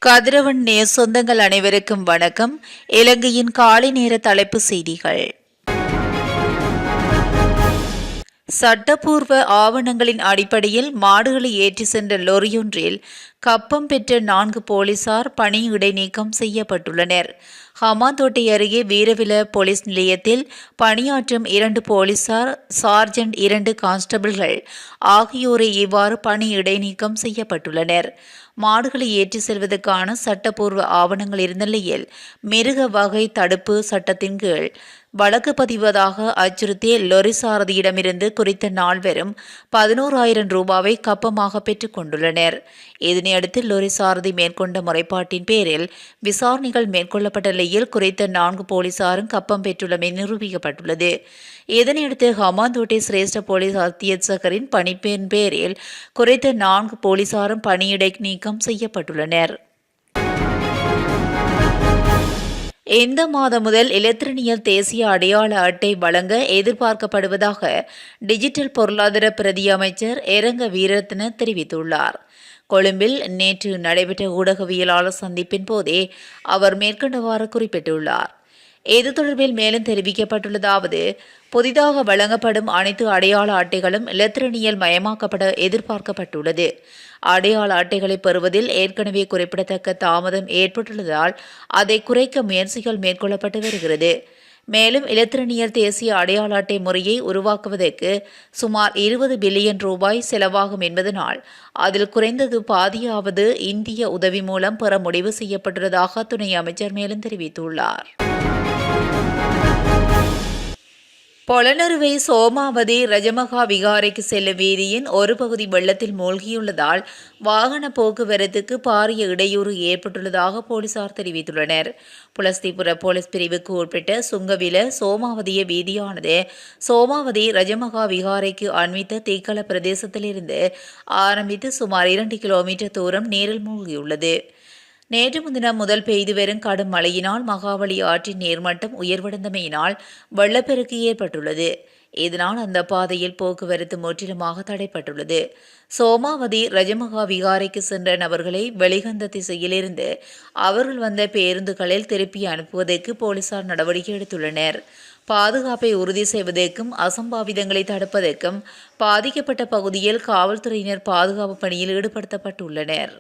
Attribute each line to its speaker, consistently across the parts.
Speaker 1: கதிரவன் நேர் சொந்தங்கள் அனைவருக்கும் வணக்கம். இலங்கையின் காலை நேர தலைப்பு செய்திகள். சட்டப்பூர்வ ஆவணங்களின் அடிப்படையில் மாடுகளை ஏற்றி சென்ற லொரியொன்றில் கப்பம் பெற்ற 4 போலீசார் பணி இடைநீக்கம் செய்யப்பட்டுள்ளனர். ஹமாந்தோட்டை அருகே வீரவில போலீஸ் நிலையத்தில் பணியாற்றும் 2 போலீசார், சார்ஜென்ட் 2 கான்ஸ்டபிள்கள் ஆகியோரை இவ்வாறு பணி இடைநீக்கம் செய்யப்பட்டுள்ளனர். மாடுகளை ஏற்றி செல்வதற்கான சட்டப்பூர்வ ஆவணங்கள் இருந்த நிலையில் மிருக வகை தடுப்பு சட்டத்தின் கீழ் வழக்கு பதிவதாக அச்சுறுத்திய லொரி சாரதியிடமிருந்து குறித்த நால்வரும் 11,000 ரூபாவை கப்பமாக பெற்றுக் கொண்டுள்ளனர். இதனையடுத்து லொரி சாரதி மேற்கொண்ட முறைப்பாட்டின் பேரில் விசாரணைகள் மேற்கொள்ளப்பட்ட நிலையில் குறித்த 4 போலீசாரும் கப்பம் பெற்றுள்ளமை நிரூபிக்கப்பட்டுள்ளது. இதனையடுத்து ஹமாந்தோட்டை சிரேஷ்ட போலீஸ் அத்தியட்சகரின் பணிப்பின் பேரில் குறித்த 4 போலீசாரும் பணியிடை நீக்கம் செய்யப்பட்டுள்ளனர். இந்த மாதம் முதல் இலத்திரனியல் தேசிய அடையாள அட்டை வழங்க எதிர்பார்க்கப்படுவதாக டிஜிட்டல் பொருளாதார பிரதி அமைச்சர் எரங்க வீரரத்ன தெரிவித்துள்ளார். கொழும்பில் நேற்று நடைபெற்ற ஊடகவியலாளர் சந்திப்பின் போதே அவர் மேற்கண்டவாறு குறிப்பிட்டுள்ளார். இது தொடர்பில் மேலும் தெரிவிக்கப்பட்டுள்ளதாவது, புதிதாக வழங்கப்படும் அனைத்து அடையாள அட்டைகளும் இலத்திரனியல் மயமாக்கப்பட எதிர்பார்க்கப்பட்டுள்ளது. அடையாள அட்டைகளை பெறுவதில் ஏற்கனவே குறிப்பிடத்தக்க தாமதம் ஏற்பட்டுள்ளதால் அதை குறைக்க முயற்சிகள் மேற்கொள்ளப்பட்டு வருகிறது. மேலும் இலத்திரனியல் தேசிய அடையாள அட்டை முறையை உருவாக்குவதற்கு சுமார் 20 பில்லியன் ரூபாய் செலவாகும் என்பதனால் அதில் குறைந்தது பாதியாவது இந்திய உதவி மூலம் பெற முடிவு செய்யப்பட்டுள்ளதாக துணை அமைச்சர் மேலும் தெரிவித்துள்ளார். பொலனறுவை சோமாவதி ரஜமகா விகாரைக்கு செல்லும் வீதியின் ஒரு பகுதி வெள்ளத்தில் மூழ்கியுள்ளதால் வாகன போக்குவரத்துக்கு பாரிய இடையூறு ஏற்பட்டுள்ளதாக போலீசார் தெரிவித்துள்ளனர். புலஸ்திபுர போலீஸ் பிரிவுக்கு உட்பட்ட சுங்கவில சோமாவதிய வீதியானது சோமாவதி ரஜமகா விகாரைக்கு அண்மித்த தீக்கல பிரதேசத்திலிருந்து ஆரம்பித்து சுமார் 2 கிலோமீட்டர் தூரம் நீரில் மூழ்கியுள்ளது. நேற்று முன்தினம் முதல் பெய்து வரும் கடும் மழையினால் மகாவலி ஆற்றின் நீர்மட்டம் உயர்வடைந்தமையினால் வெள்ளப்பெருக்கு ஏற்பட்டுள்ளது. இதனால் அந்த பாதையில் போக்குவரத்து முற்றிலுமாக தடைப்பட்டுள்ளது. சோமாவதி ரஜமகா விகாரைக்கு சென்ற நபர்களை வெளிகந்த திசையிலிருந்து அவர்கள் வந்த பேருந்துகளில் திருப்பி அனுப்புவதற்கு போலீசார் நடவடிக்கை எடுத்துள்ளனர். பாதுகாப்பை உறுதி செய்வதற்கும் அசம்பாவிதங்களை தடுப்பதற்கும் பாதிக்கப்பட்ட பகுதியில் காவல்துறையினர் பாதுகாப்பு பணியில் ஈடுபடுத்தப்பட்டுள்ளனர்.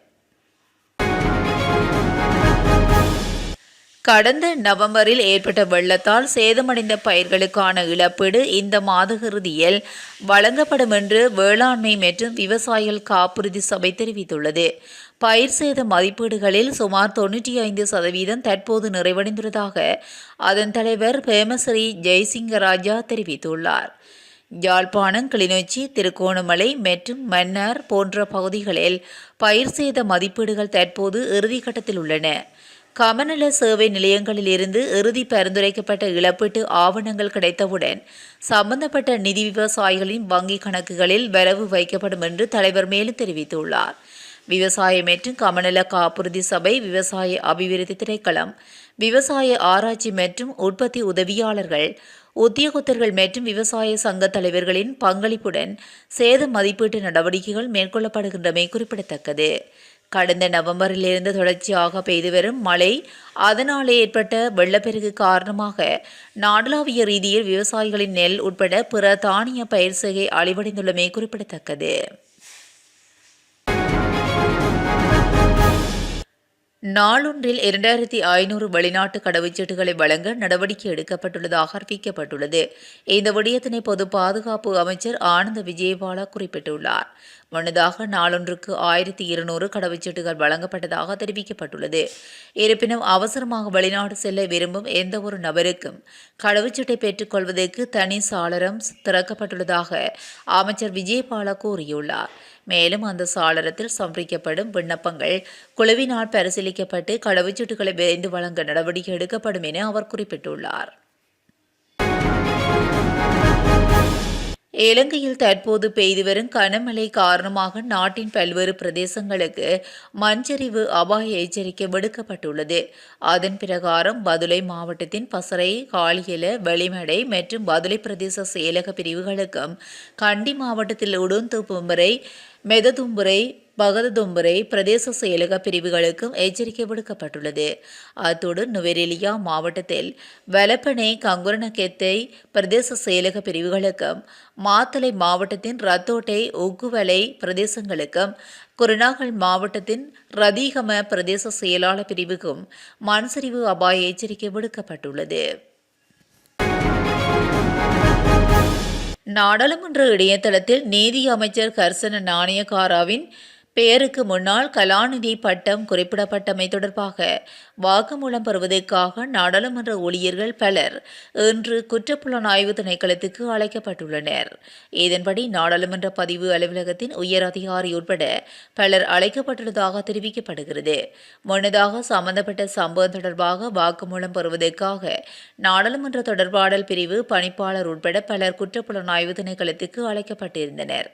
Speaker 1: கடந்த நவம்பரில் ஏற்பட்ட வெள்ளத்தால் சேதமடைந்த பயிர்களுக்கான இழப்பீடு இந்த மாத இறுதியில் வழங்கப்படும் என்று வேளாண்மை மற்றும் விவசாயிகள் காப்புறுதி சபை தெரிவித்துள்ளது. பயிர் சேத மதிப்பீடுகளில் சுமார் 95% தற்போது நிறைவடைந்துள்ளதாக அதன் தலைவர் பேமஸ்ரீ ஜெய்சிங்கராஜா தெரிவித்துள்ளார். யாழ்ப்பாணம், கிளிநொச்சி, திருகோணமலை மற்றும் மன்னார் போன்ற பகுதிகளில் பயிர் சேத மதிப்பீடுகள் தற்போது இறுதிக்கட்டத்தில் உள்ளன. கமநல சேவை நிலையங்களில் இருந்து இறுதி பரிந்துரைக்கப்பட்ட இழப்பீட்டு ஆவணங்கள் கிடைத்தவுடன் சம்பந்தப்பட்ட நிதி விவசாயிகளின் வங்கிக் கணக்குகளில் வரவு வைக்கப்படும் என்று தலைவர் மேலும் தெரிவித்துள்ளார். விவசாய மற்றும் கமநல காப்புறுதி சபை, விவசாய அபிவிருத்தி திணைக்களம், விவசாய ஆராய்ச்சி மற்றும் உற்பத்தி உதவியாளர்கள், உத்தியோகத்தர்கள் மற்றும் விவசாய சங்க தலைவர்களின் பங்களிப்புடன் சேத மதிப்பீட்டு நடவடிக்கைகள் மேற்கொள்ளப்படுகின்றமை குறிப்பிடத்தக்கது. கடந்த நவம்பரிலிருந்து தொடர்ச்சியாக பெய்து வரும் மழை, அதனாலே ஏற்பட்ட வெள்ளப்பெருக்கு காரணமாக நாடளாவிய ரீதியில் விவசாயிகளின் நெல் உட்பட பிற தானிய பயிர் செய்கை அழிவடைந்துள்ளமை குறிப்பிடத்தக்கது. நாளொன்றில் 2500 வெளிநாட்டு கடவுச்சீட்டுகளை வழங்க நடவடிக்கை எடுக்கப்பட்டுள்ளதாக அறிவிக்கப்பட்டுள்ளது. இந்த விடயத்தினை பொது பாதுகாப்பு அமைச்சர் ஆனந்த விஜயபால குறிப்பிட்டுள்ளார். முன்னதாக நாளொன்றுக்கு 1200 கடவுச்சீட்டுகள் வழங்கப்பட்டதாக தெரிவிக்கப்பட்டுள்ளது. இருப்பினும் அவசரமாக வெளிநாடு செல்ல விரும்பும் எந்த ஒரு நபருக்கும் கடவுச்சீட்டை பெற்றுக் கொள்வதற்கு தனி சாளரம் திறக்கப்பட்டுள்ளதாக அமைச்சர் விஜயபால கூறியுள்ளார். மேலும் அந்த சாளரத்தில் சமர்ப்பிக்கப்படும் விண்ணப்பங்கள் குழுவினால் பரிசீலிக்கப்பட்டு கடவுச்சீட்டுகளை விரைந்து வழங்க நடவடிக்கை எடுக்கப்படும் என அவர் குறிப்பிட்டுள்ளார். இலங்கையில் தற்போது பெய்து வரும் கனமழை காரணமாக நாட்டின் பல்வேறு பிரதேசங்களுக்கு மண்சரிவு அபாய எச்சரிக்கை விடுக்கப்பட்டுள்ளது. அதன் பிரகாரம் பதுளை மாவட்டத்தின் பசறை, காலியல, வெளிமடை மற்றும் பதுளை பிரதேச செயலக பிரிவுகளுக்கும், கண்டி மாவட்டத்தில் உடுந்தும்புரை, மெததும்புரை, பகததும்புரை பிரதேச செயலக பிரிவுகளுக்கும் எச்சரிக்கை விடுக்கப்பட்டுள்ளது. அத்தோடு நுவரெலியா மாவட்டத்தில் வலப்பனை கங்குரணகெத்தை பிரதேச செயலக பிரிவுகளுக்கும், மாத்தளை மாவட்டத்தின் ரத்தோட்டை உக்குவலை பிரதேசங்களுக்கும், குருநாகல் மாவட்டத்தின் ரதீகம பிரதேச செயலாளர் பிரிவுக்கும் மண்சரிவு அபாய எச்சரிக்கை விடுக்கப்பட்டுள்ளது. நாடாளுமன்ற இணையதளத்தில் நீதி அமைச்சர் கர்சன நாணயக்காராவின் பெயருக்கு முன்னாள் கலாநிதி பட்டம் குறிப்பிடப்பட்டமை தொடர்பாக வாக்குமூலம் பெறுவதற்காக நாடாளுமன்ற ஊழியர்கள் பலர் இன்று குற்றப்புலனாய்வு திணைக்களத்துக்கு அழைக்கப்பட்டுள்ளனர். இதன்படி நாடாளுமன்ற பதிவு அலுவலகத்தின் உயர் அதிகாரி உட்பட பலர் அழைக்கப்பட்டுள்ளதாக தெரிவிக்கப்படுகிறது. முன்னதாக சம்பந்தப்பட்ட சம்பவம் தொடர்பாக வாக்குமூலம் பெறுவதற்காக நாடாளுமன்ற தொடர்பாடல் பிரிவு பணிப்பாளர் உட்பட பலர் குற்றப்புலனாய்வு திணைக்களத்துக்கு அழைக்கப்பட்டிருந்தனர்.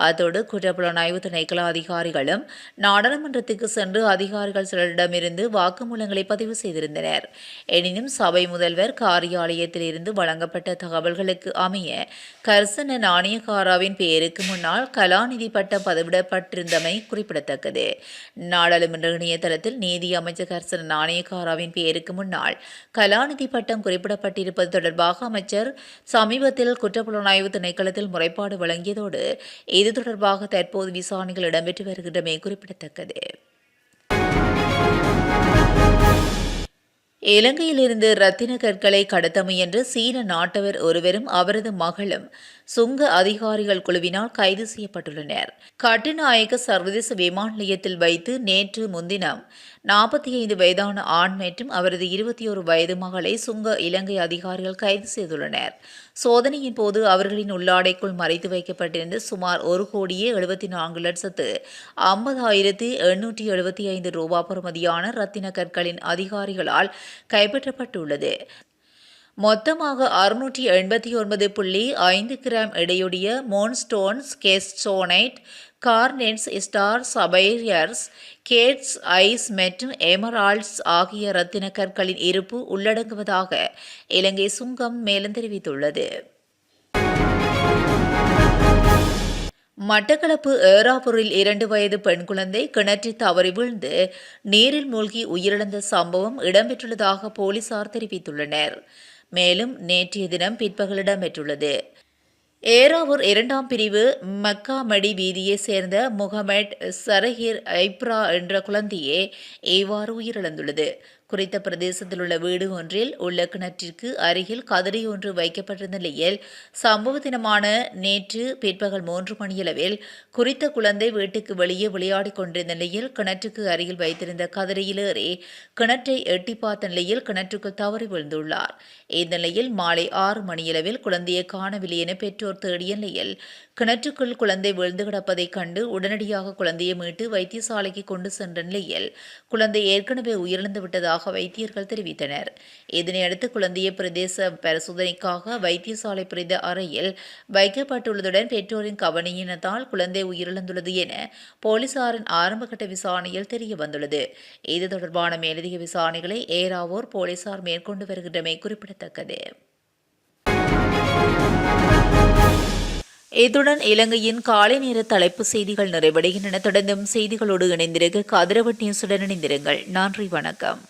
Speaker 1: அத்தோடு குற்றப்புலனாய்வு திணைக்கள அதிகாரிகளும் நாடாளுமன்றத்துக்கு சென்று அதிகாரிகள் சிலரிடமிருந்து வாக்குமூலங்களை பதிவு செய்திருந்தனர். எனினும் சபை முதல்வர் காரியாலயத்தில் இருந்து வழங்கப்பட்ட தகவல்களுக்கு அமைய கர்சன நாணயக்காராவின் பெயருக்கு முன்னால் கலாநிதி பட்டம் பதிவிடப்பட்டிருந்தமை குறிப்பிடத்தக்கது. நாடாளுமன்ற இணையதளத்தில் நீதி அமைச்சர் கர்சன நாணயக்காராவின் பெயருக்கு முன்னால் கலாநிதி பட்டம் குறிப்பிடப்பட்டிருப்பது தொடர்பாக அமைச்சர் சமீபத்தில் குற்றப்புலனாய்வு திணைக்களத்தில் முறைப்பாடு வழங்கியதோடு இது தொடர்பாக தற்போது விசாரணைகள் இடம்பெற்று வருகின்றமை குறிப்பிடத்தக்கது. இலங்கையிலிருந்து ரத்தின கற்களை கடத்த முயன்ற சீன நாட்டவர் ஒருவரும் அவரது மகளும் சுங்க அதிகாரிகள் குழுவினால் கைது செய்யப்பட்டுள்ளனர். கட்டுநாயக்க சர்வதேச விமான நிலையத்தில் வைத்து நேற்று முன்தினம் 45 வயதான ஆண் மற்றும் அவரது 21 வயது மகளை சுங்க இலங்கை அதிகாரிகள் கைது செய்துள்ளனர். சோதனையின் போது அவர்களின் உள்ளாடைக்குள் மறைத்து வைக்கப்பட்டிருந்த சுமார் 1,74,50,875 ரூபாய் பெறுமதியான ரத்தின கற்களின் அதிகாரிகளால் கைப்பற்றப்பட்டுள்ளது. மொத்தமாக 689.5 கிராம் எடையுடைய மோன்ஸ்டோன்ஸ், கெஸ்டோனைட், கார்னெட்ஸ், ஸ்டார் சபையர்ஸ், கேட்ஸ் ஐஸ் மற்றும் எமரால்ட்ஸ் ஆகிய ரத்தின கற்களின் இருப்பு உள்ளடங்குவதாக இலங்கை சுங்கம் மேலும் தெரிவித்துள்ளது. மட்டக்களப்பு ஏறாவூரில் 2 வயது பெண் குழந்தை கிணற்றில் தவறி வீழ்ந்து நீரில் மூழ்கி உயிரிழந்த சம்பவம் இடம்பெற்றுள்ளதாக போலீசார் தெரிவித்துள்ளனர். மேலும் நேற்றைய தினம் பிற்பகல் இடம்பெற்றுள்ளது. ஏறாவூர் 2ஆம் பிரிவு மக்காமடி வீதியைச் சேர்ந்த முகமட் சரஹீர் ஐப்ரா என்ற குழந்தையே இவ்வாறு உயிரிழந்துள்ளது. குறித்த பிரதேசத்தில் உள்ள வீடு ஒன்றில் உள்ள கிணற்றிற்கு அருகில் கதறி ஒன்று வைக்கப்பட்டிருந்த நிலையில் சம்பவ தினமான நேற்று பிற்பகல் 3 மணியளவில் குறித்த குழந்தை வீட்டுக்கு வெளியே விளையாடிக் கொண்டிருந்த நிலையில் கிணற்றுக்கு அருகில் வைத்திருந்த கதறியில் ஏறி கிணற்றை எட்டி பார்த்த நிலையில் கிணற்றுக்குள் தவறி விழுந்துள்ளார். இந்த நிலையில் மாலை 6 மணியளவில் குழந்தையை காணவில்லை என பெற்றோர் தேடிய நிலையில் கிணற்றுக்குள் குழந்தை விழுந்து கிடப்பதைக் கண்டு உடனடியாக குழந்தையை மீட்டு வைத்தியசாலைக்கு கொண்டு சென்ற நிலையில் குழந்தை ஏற்கனவே உயிரிழந்து விட்டதாக வைத்தியர்கள் தெரிவித்தனர். இதனையடுத்து குழந்தையை பிரதேச பரிசோதனைக்காக வைத்தியசாலை பிரேத அறையில் வைக்கப்பட்டுள்ளதுடன் பெற்றோரின் கவனையினத்தால் குழந்தை உயிரிழந்துள்ளது என போலீசாரின் ஆரம்பகட்ட விசாரணையில் தெரிய வந்துள்ளது. இது தொடர்பான மேலதிக விசாரணைகளை ஏறாவூர் போலீசார் மேற்கொண்டு வருகின்றமை குறிப்பிடத்தக்கது. இத்துடன் இலங்கையின் காலை நேர தலைப்பு செய்திகள் நிறைவடைகின்றன. தொடர்ந்தும் செய்திகளோடு இணைந்திருக்க கதிரவட் நியூஸுடன் இணைந்திருங்கள். நன்றி, வணக்கம்.